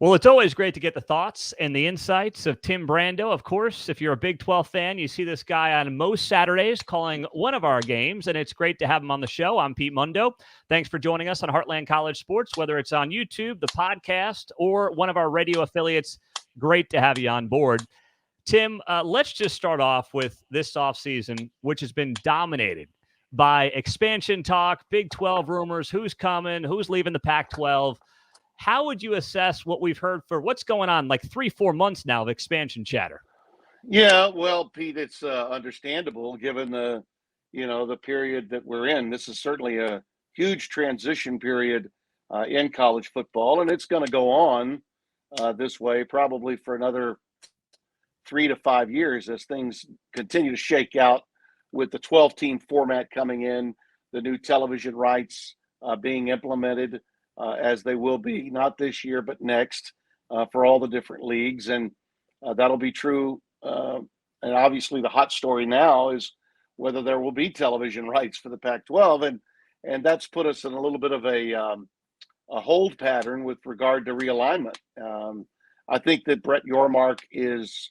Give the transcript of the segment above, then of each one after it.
Well, it's always great to get the thoughts and the insights of Tim Brando. Of course, if you're a Big 12 fan, you see this guy on most Saturdays calling one of our games, and it's great to have him on the show. I'm Pete Mundo. Thanks for joining us on Heartland College Sports, whether it's on YouTube, the podcast, or one of our radio affiliates. Great to have you on board. Tim, let's just start off with this offseason, which has been dominated by expansion talk, Big 12 rumors, who's coming, who's leaving the Pac-12. How would you assess what we've heard for what's going on, like 3-4 months now of expansion chatter? Yeah, well, Pete, it's understandable given the period that we're in. This is certainly a huge transition period in college football, and it's going to go on this way probably for another 3 to 5 years as things continue to shake out with the 12-team format coming in, the new television rights being implemented as they will be, not this year, but next for all the different leagues. And that'll be true. And obviously the hot story now is whether there will be television rights for the Pac-12. And that's put us in a little bit of a hold pattern with regard to realignment. I think that Brett Yormark is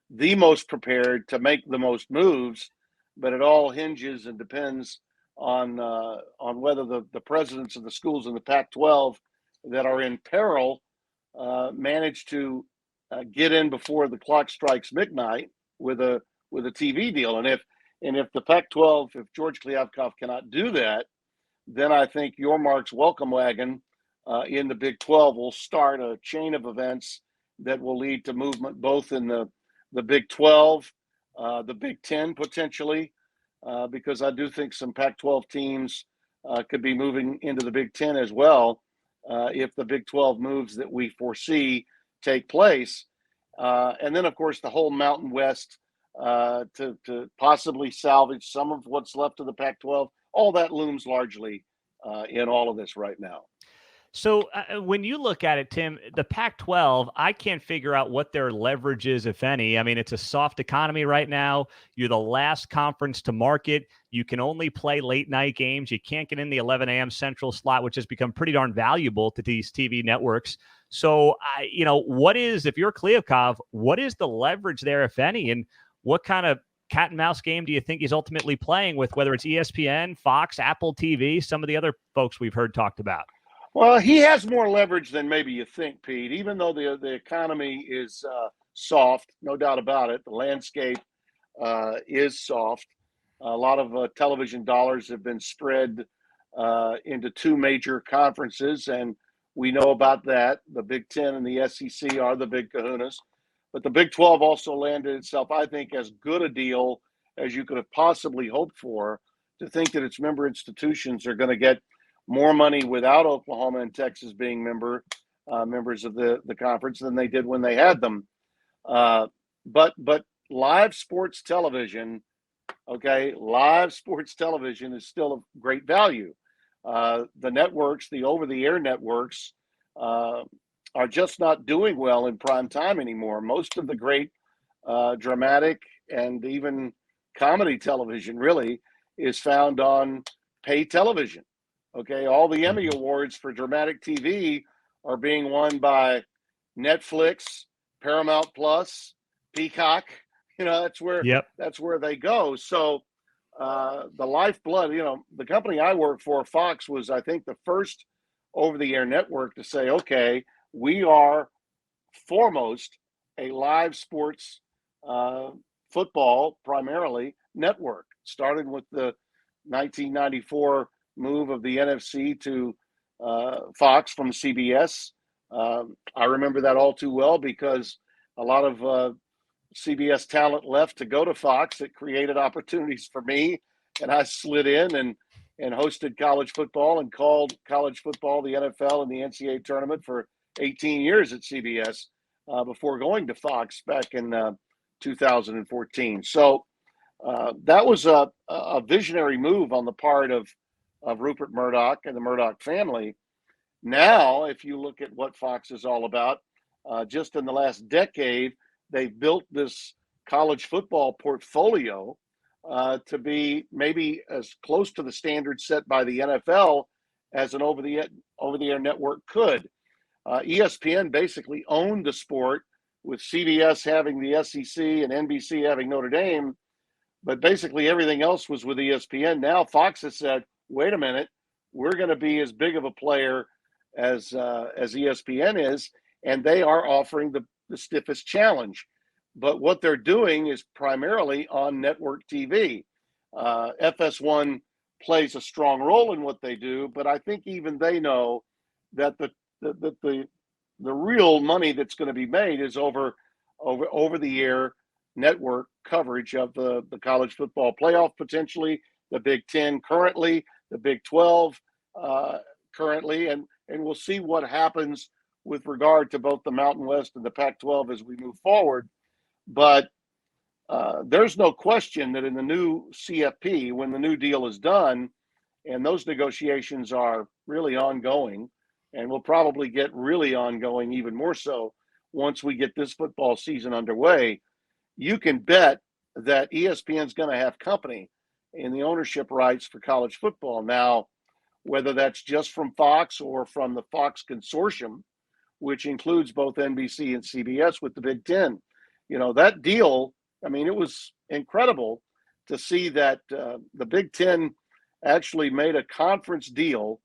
the most prepared to make the most moves, but it all hinges and depends on whether the presidents of the schools in the Pac-12 that are in peril manage to get in before the clock strikes midnight with a TV deal. And if the Pac-12, if George Kliavkoff cannot do that, then I think Yormark's welcome wagon in the Big 12 will start a chain of events that will lead to movement both in the Big 12, the Big 10 potentially, because I do think some Pac-12 teams could be moving into the Big 10 as well if the Big 12 moves that we foresee take place. And then, of course, the whole Mountain West to possibly salvage some of what's left of the Pac-12. All that looms largely in all of this right now. So when you look at it, Tim, the Pac-12, I can't figure out what their leverage is, if any. I mean, it's a soft economy right now. You're the last conference to market. You can only play late night games. You can't get in the 11 a.m. Central slot, which has become pretty darn valuable to these TV networks. So, what is, if you're Kliavkoff, what is the leverage there, if any? And what kind of cat and mouse game do you think he's ultimately playing with, whether it's ESPN, Fox, Apple TV, some of the other folks we've heard talked about? Well, he has more leverage than maybe you think, Pete, even though the economy is soft, no doubt about it. The landscape is soft. A lot of television dollars have been spread into two major conferences, and we know about that. The Big Ten and the SEC are the big kahunas. But the Big 12 also landed itself, I think, as good a deal as you could have possibly hoped for, to think that its member institutions are going to get more money without Oklahoma and Texas being members of the conference than they did when they had them. But live sports television, live sports television is still of great value. The networks, the over-the-air networks, are just not doing well in prime time anymore. Most of the great dramatic and even comedy television really is found on pay television. Okay, all the Emmy Awards for dramatic TV are being won by Netflix, Paramount Plus, Peacock. That's where they go. So the lifeblood, the company I work for, Fox, was, I think, the first over-the-air network to say, okay, we are foremost a live sports football primarily network. Started with the 1994 move of the NFC to Fox from CBS. I remember that all too well because a lot of CBS talent left to go to Fox. It created opportunities for me, and I slid in and hosted college football and called college football, the NFL, and the NCAA tournament for 18 years at CBS before going to Fox back in 2014. So that was a visionary move on the part of Rupert Murdoch and the Murdoch family. Now, if you look at what Fox is all about, just in the last decade, they've built this college football portfolio to be maybe as close to the standard set by the NFL as an over-the-air network could. ESPN basically owned the sport, with CBS having the SEC and NBC having Notre Dame, but basically everything else was with ESPN. Now Fox has said, wait a minute, we're going to be as big of a player as ESPN is, and they are offering the stiffest challenge. But what they're doing is primarily on network TV. FS1 plays a strong role in what they do, but I think even they know that the real money that's going to be made is over the air network coverage of the college football playoff, potentially the Big Ten currently, the Big 12 currently, and we'll see what happens with regard to both the Mountain West and the Pac-12 as we move forward. But there's no question that in the new CFP, when the new deal is done, and those negotiations are really ongoing, and will probably get really ongoing even more so once we get this football season underway, you can bet that ESPN's going to have company in the ownership rights for college football. Now, whether that's just from Fox or from the Fox consortium, which includes both NBC and CBS with the Big Ten, that deal, I mean, it was incredible to see that the Big Ten actually made a conference deal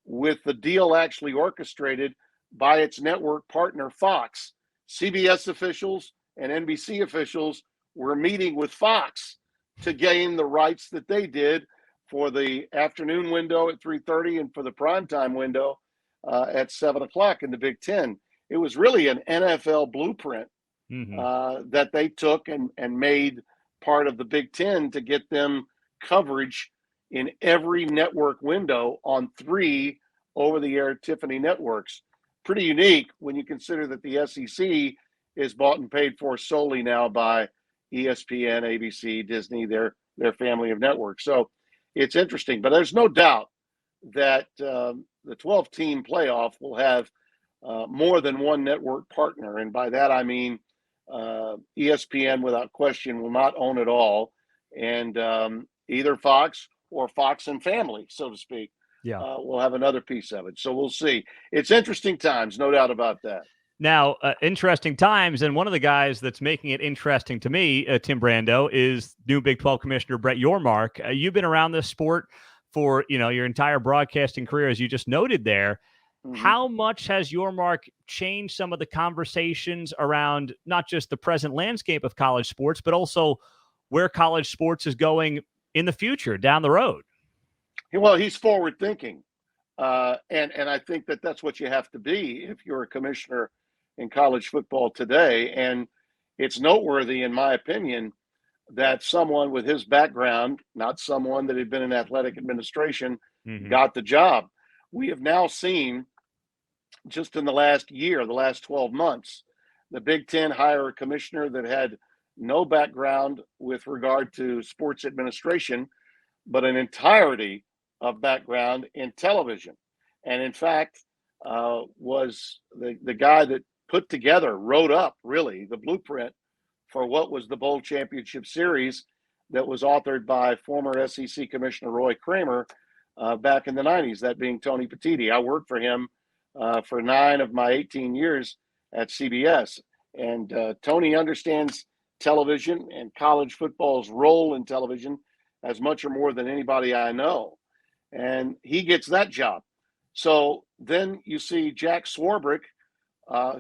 with the deal actually orchestrated by its network partner, Fox. CBS officials and NBC officials were meeting with Fox to gain the rights that they did for the afternoon window at 3:30 and for the primetime window at 7 o'clock in the Big Ten. It was really an NFL blueprint that they took and made part of the Big Ten to get them coverage in every network window on 3 over-the-air Tiffany networks. Pretty unique when you consider that the SEC is bought and paid for solely now by ESPN, ABC, Disney, their family of networks. So it's interesting, but there's no doubt that the 12-team playoff will have more than one network partner. And by that, I mean ESPN, without question, will not own it all. And either Fox or Fox and family, so to speak, will have another piece of it. So we'll see. It's interesting times, no doubt about that. Now, interesting times, and one of the guys that's making it interesting to me, Tim Brando, is new Big 12 Commissioner Brett Yormark. You've been around this sport for your entire broadcasting career, as you just noted there. Mm-hmm. How much has Yormark changed some of the conversations around not just the present landscape of college sports, but also where college sports is going in the future, down the road? Well, he's forward thinking. And I think that that's what you have to be if you're a commissioner in college football today. And it's noteworthy, in my opinion, that someone with his background, not someone that had been in athletic administration, got the job. We have now seen, just in the last year, the last 12 months, the Big Ten hire a commissioner that had no background with regard to sports administration, but an entirety of background in television. And in fact, was the guy that wrote up really the blueprint for what was the Bowl Championship Series that was authored by former SEC Commissioner Roy Kramer back in the 90s, that being Tony Petitti. I worked for him for 9 of my 18 years at CBS. And Tony understands television and college football's role in television as much or more than anybody I know. And he gets that job. So then you see Jack Swarbrick,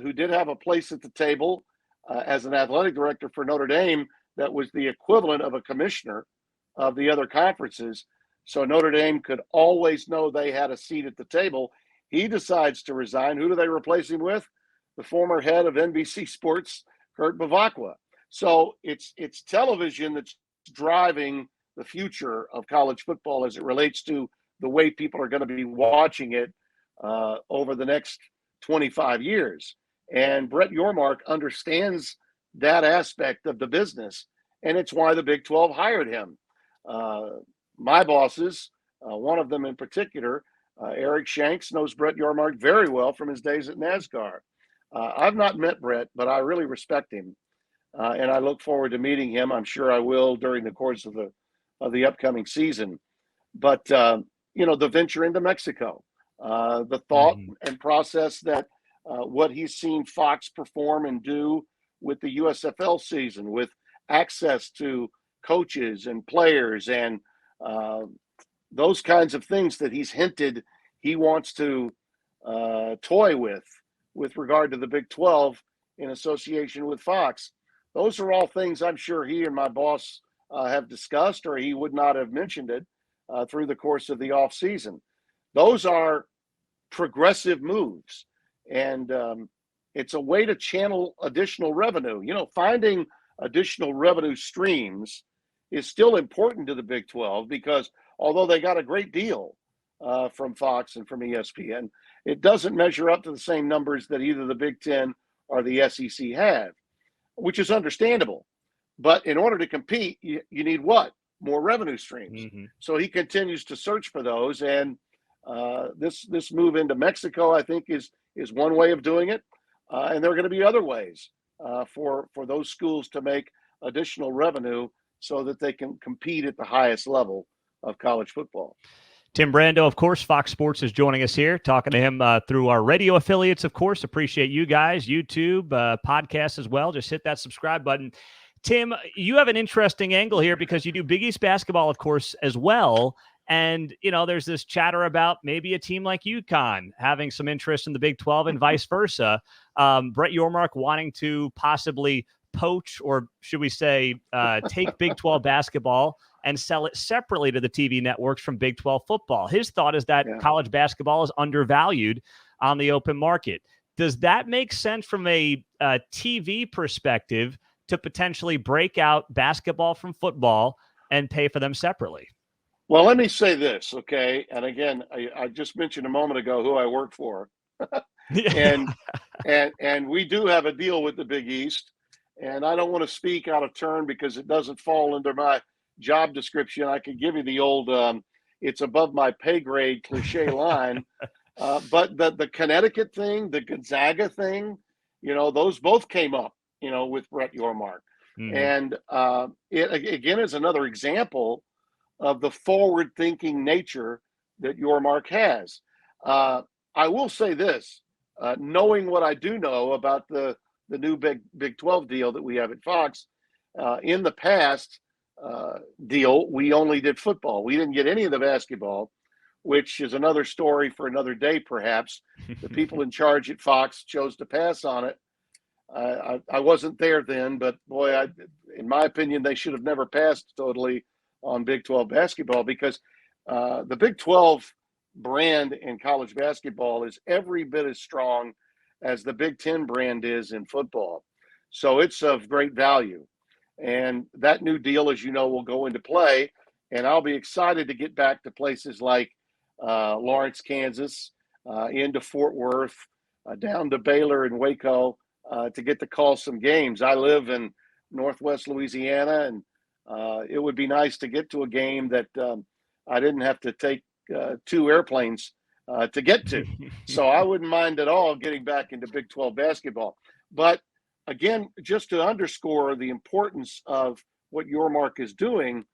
who did have a place at the table as an athletic director for Notre Dame that was the equivalent of a commissioner of the other conferences. So Notre Dame could always know they had a seat at the table. He decides to resign. Who do they replace him with? The former head of NBC Sports, Kurt Bavacqua. So it's television that's driving the future of college football as it relates to the way people are going to be watching it over the next 25 years. And Brett Yormark understands that aspect of the business, and it's why the Big 12 hired him. My bosses, one of them in particular, Eric Shanks, knows Brett Yormark very well from his days at NASCAR. I've not met Brett, but I really respect him, and I look forward to meeting him. I'm sure I will during the course of the upcoming season. But the venture into Mexico, the thought and process that what he's seen Fox perform and do with the USFL season, with access to coaches and players and those kinds of things that he's hinted he wants to toy with regard to the Big 12 in association with Fox. Those are all things I'm sure he and my boss have discussed, or he would not have mentioned it through the course of the offseason. Those are progressive moves, and it's a way to channel additional revenue. You know, finding additional revenue streams is still important to the Big 12 because although they got a great deal from Fox and from ESPN, it doesn't measure up to the same numbers that either the Big 10 or the SEC have, which is understandable. But in order to compete, you need what? More revenue streams. Mm-hmm. So he continues to search for those. And this move into Mexico, I think, is one way of doing it. And there are going to be other ways for those schools to make additional revenue so that they can compete at the highest level of college football. Tim Brando, of course, Fox Sports is joining us here, talking to him through our radio affiliates, of course. Appreciate you guys, YouTube, podcasts as well. Just hit that subscribe button. Tim, you have an interesting angle here because you do Big East basketball, of course, as well. And, you know, there's this chatter about maybe a team like UConn having some interest in the Big 12 and vice versa. Brett Yormark wanting to possibly poach, or should we say take Big 12 basketball and sell it separately to the TV networks from Big 12 football. His thought is that college basketball is undervalued on the open market. Does that make sense from a TV perspective to potentially break out basketball from football and pay for them separately? Well, let me say this, okay? And again, I just mentioned a moment ago who I work for. and we do have a deal with the Big East. And I don't want to speak out of turn because it doesn't fall under my job description. I could give you the old it's above my pay grade cliche line. But the Connecticut thing, the Gonzaga thing, you know, those both came up, you know, with Brett Yormark. Mm-hmm. And it, again, is another example of the forward-thinking nature that Yormark has. I will say this, knowing what I do know about the new Big 12 deal that we have at Fox, in the past deal, we only did football. We didn't get any of the basketball, which is another story for another day, perhaps. The people in charge at Fox chose to pass on it. I wasn't there then, but boy, in my opinion, they should have never passed totally on Big 12 basketball because the Big 12 brand in college basketball is every bit as strong as the Big 10 brand is in football. So it's of great value. And that new deal, as you know, will go into play. And I'll be excited to get back to places like Lawrence, Kansas, into Fort Worth, down to Baylor and Waco to get to call some games. I live in Northwest Louisiana, and it would be nice to get to a game that I didn't have to take 2 airplanes to get to. So I wouldn't mind at all getting back into Big 12 basketball. But again, just to underscore the importance of what Yormark is doing,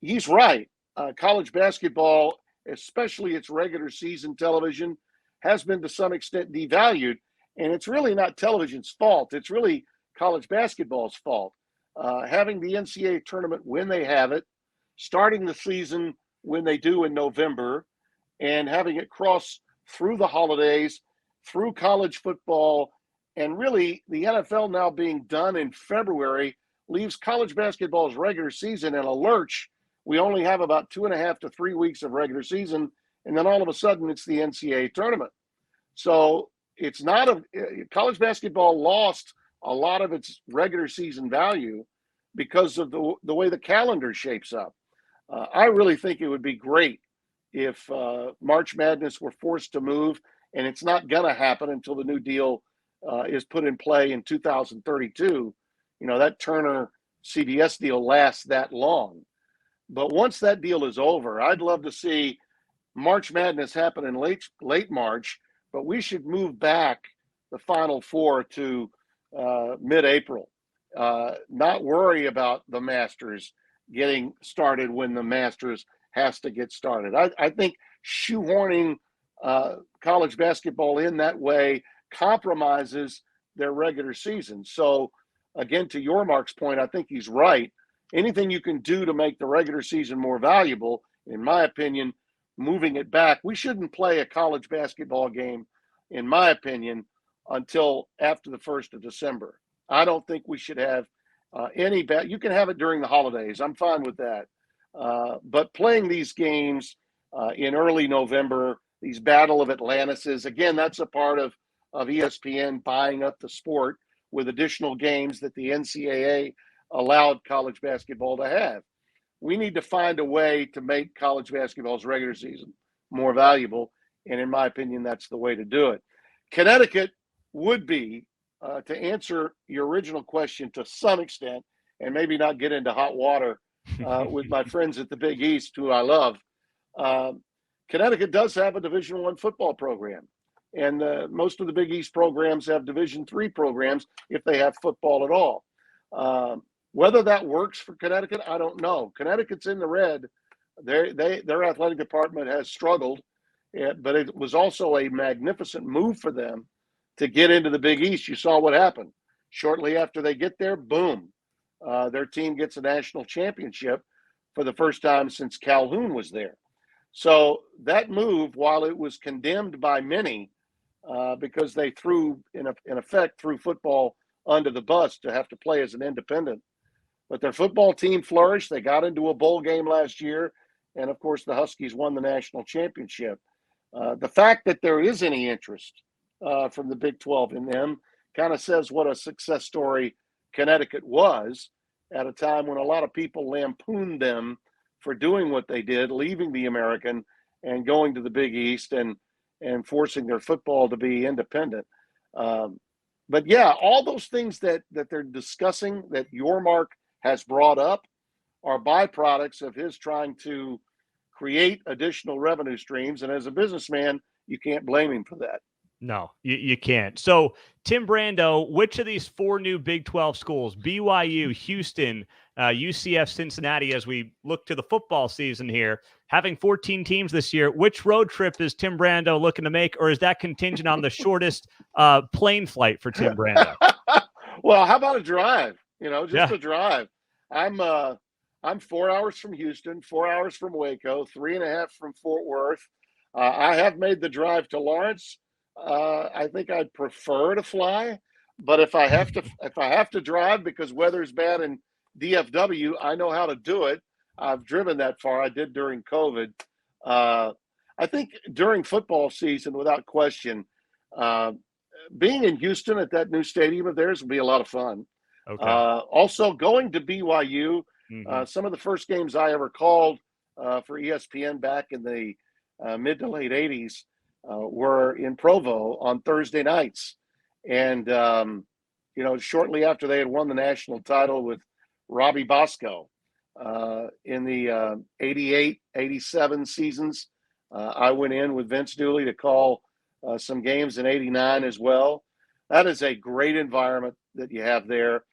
he's right. College basketball, especially its regular season television, has been to some extent devalued. And it's really not television's fault. It's really college basketball's fault. Having the NCAA tournament when they have it, starting the season when they do in November, and having it cross through the holidays, through college football, and really the NFL now being done in February leaves college basketball's regular season in a lurch. We only have about 2.5 to 3 weeks of regular season, and then all of a sudden it's the NCAA tournament. So it's not college basketball lost a lot of its regular season value because of the way the calendar shapes up. I really think it would be great if March Madness were forced to move, and it's not going to happen until the new deal is put in play in 2032. You know, that Turner CBS deal lasts that long. But once that deal is over, I'd love to see March Madness happen in late March, but we should move back the Final Four to mid-April. Not worry about the Masters getting started when the Masters has to get started. I think shoehorning college basketball in that way compromises their regular season. So, again, to Yormark's point, I think he's right. Anything you can do to make the regular season more valuable, in my opinion, moving it back. We shouldn't play a college basketball game, in my opinion, until after the 1st of December. I don't think we should have any bet. You can have it during the holidays. I'm fine with that. But playing these games in early November, these Battle of Atlantises, again, that's a part of ESPN buying up the sport with additional games that the NCAA allowed college basketball to have. We need to find a way to make college basketball's regular season more valuable. And in my opinion, that's the way to do it. Connecticut would be, to answer your original question to some extent, and maybe not get into hot water with my friends at the Big East, who I love. Connecticut does have a Division I football program. And most of the Big East programs have Division III programs if they have football at all. Whether that works for Connecticut, I don't know. Connecticut's in the red. Their athletic department has struggled, but it was also a magnificent move for them to get into the Big East. You saw what happened. Shortly after they get there, boom, their team gets a national championship for the first time since Calhoun was there. So that move, while it was condemned by many because they in effect, threw football under the bus to have to play as an independent, but their football team flourished. They got into a bowl game last year, and of course the Huskies won the national championship. The fact that there is any interest from the Big 12 in them kind of says what a success story Connecticut was at a time when a lot of people lampooned them for doing what they did, leaving the American and going to the Big East and forcing their football to be independent. But yeah, all those things that they're discussing that Yormark has brought up are byproducts of his trying to create additional revenue streams. And as a businessman, you can't blame him for that. No, you can't. So, Tim Brando, which of these 4 new Big 12 schools, BYU, Houston, UCF, Cincinnati, as we look to the football season here, having 14 teams this year, which road trip is Tim Brando looking to make, or is that contingent on the shortest plane flight for Tim Brando? Well, how about a drive? Just a drive. I'm 4 hours from Houston, 4 hours from Waco, 3.5 from Fort Worth. I have made the drive to Lawrence. I think I'd prefer to fly, but if I have to drive because weather's bad in DFW, I know how to do it. I've driven that far. I did during COVID. I think during football season, without question, being in Houston at that new stadium of theirs will be a lot of fun. Okay. Also, going to BYU, some of the first games I ever called for ESPN back in the mid to late 80s were in Provo on Thursday nights. And, shortly after they had won the national title with Robbie Bosco in the 88, 87 seasons, I went in with Vince Dooley to call some games in 89 as well. That is a great environment that you have there.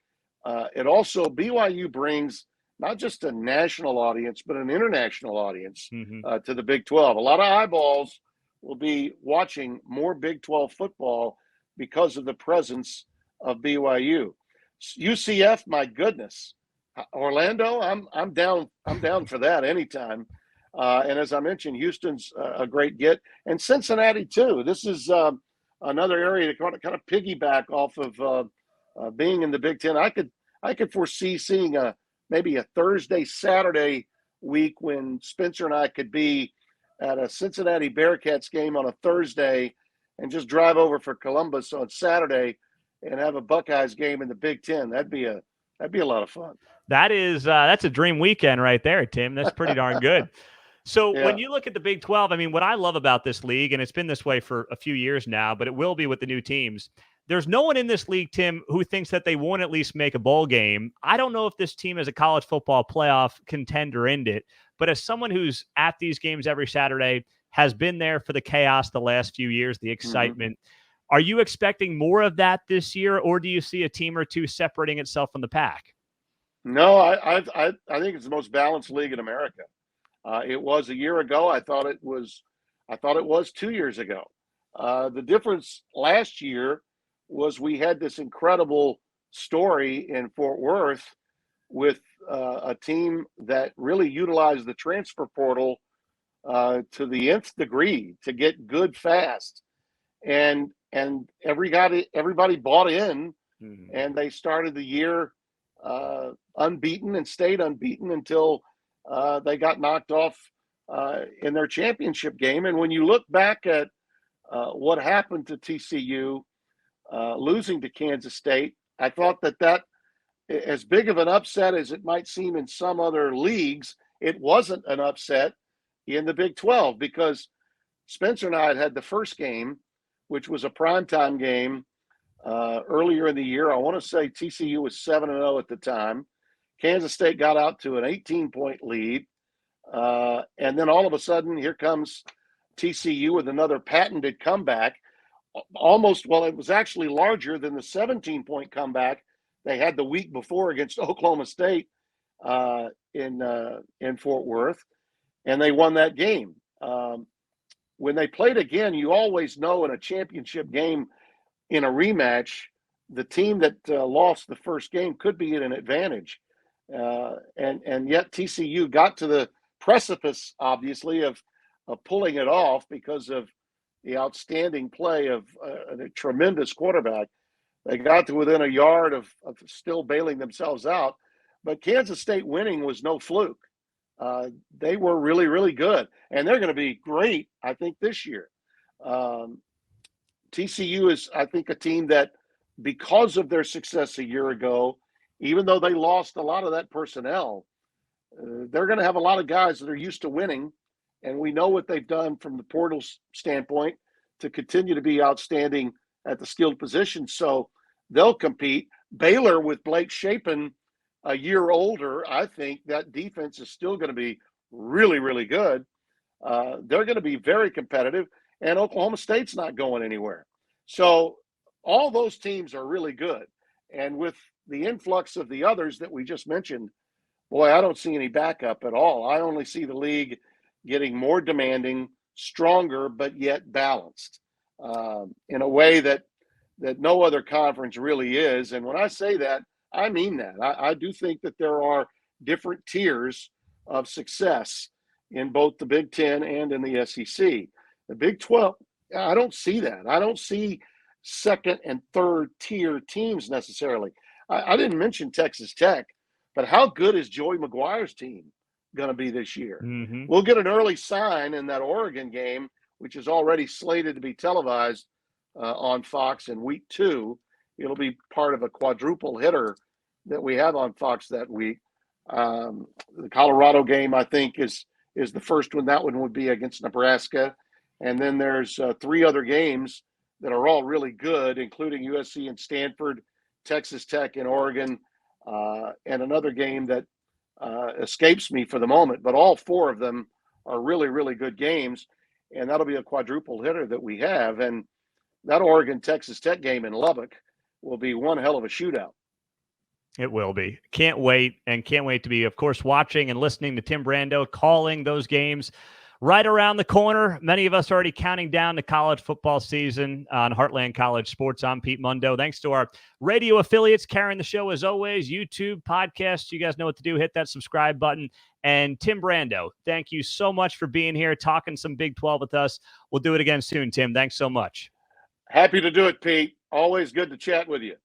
It also, BYU brings not just a national audience, but an international audience to the Big 12. A lot of eyeballs will be watching more Big 12 football because of the presence of BYU. UCF, my goodness. Orlando, I'm down for that anytime. And as I mentioned, Houston's a great get, and Cincinnati too. This is another area to kind of piggyback off of being in the Big Ten. I could foresee seeing maybe a Thursday, Saturday week when Spencer and I could be at a Cincinnati Bearcats game on a Thursday and just drive over for Columbus on Saturday and have a Buckeyes game in the Big Ten. That'd be a lot of fun. That's a dream weekend right there, Tim. That's pretty darn good. So when you look at the Big 12, I mean, what I love about this league, and it's been this way for a few years now, but it will be with the new teams. There's no one in this league, Tim, who thinks that they won't at least make a bowl game. I don't know if this team is a college football playoff contender in it, but as someone who's at these games every Saturday, has been there for the chaos the last few years, the excitement, are you expecting more of that this year, or do you see a team or two separating itself from the pack? No, I think it's the most balanced league in America. It was a year ago. I thought it was 2 years ago. The difference last year was we had this incredible story in Fort Worth with a team that really utilized the transfer portal to the nth degree to get good fast, and everybody bought in, and they started the year unbeaten and stayed unbeaten until they got knocked off in their championship game. And when you look back at what happened to TCU losing to Kansas State, I thought that as big of an upset as it might seem in some other leagues, it wasn't an upset in the Big 12, because Spencer and I had the first game, which was a primetime game earlier in the year. I want to say TCU was 7-0 at the time. Kansas State got out to an 18-point lead. And then all of a sudden, here comes TCU with another patented comeback. It was actually larger than the 17-point comeback they had the week before against Oklahoma State in Fort Worth, and they won that game. When they played again, you always know in a championship game, in a rematch, the team that lost the first game could be at an advantage. And yet TCU got to the precipice, obviously, of pulling it off because of the outstanding play of a tremendous quarterback. They got to within a yard of still bailing themselves out. But Kansas State winning was no fluke. They were really, really good. And they're going to be great, I think, this year. TCU is, I think, a team that, because of their success a year ago, even though they lost a lot of that personnel, they're going to have a lot of guys that are used to winning. And we know what they've done from the portal standpoint to continue to be outstanding at the skilled position. So they'll compete. Baylor, with Blake Shapen a year older, I think that defense is still going to be really, really good. They're going to be very competitive, and Oklahoma State's not going anywhere. So all those teams are really good. And with the influx of the others that we just mentioned, boy, I don't see any backup at all. I only see the league getting more demanding, stronger, but yet balanced in a way that no other conference really is. And when I say that, I mean that. I do think that there are different tiers of success in both the Big Ten and in the SEC. The Big 12, I don't see that. I don't see second and third tier teams necessarily. I didn't mention Texas Tech, but how good is Joey McGuire's team going to be this year? Mm-hmm. We'll get an early sign in that Oregon game, which is already slated to be televised on Fox in week 2. It'll be part of a quadruple hitter that we have on Fox that week. The Colorado game, I think, is the first one. That one would be against Nebraska. And then there's 3 other games that are all really good, including USC and Stanford, Texas Tech and Oregon, and another game that escapes me for the moment. But all 4 of them are really, really good games. And that'll be a quadruple hitter that we have. And that Oregon-Texas Tech game in Lubbock will be one hell of a shootout. It will be. Can't wait, and can't wait to be, of course, watching and listening to Tim Brando calling those games right around the corner. Many of us are already counting down the college football season on Heartland College Sports. I'm Pete Mundo. Thanks to our radio affiliates carrying the show as always, YouTube, podcasts. You guys know what to do. Hit that subscribe button. And Tim Brando, thank you so much for being here, talking some Big 12 with us. We'll do it again soon, Tim. Thanks so much. Happy to do it, Pete. Always good to chat with you.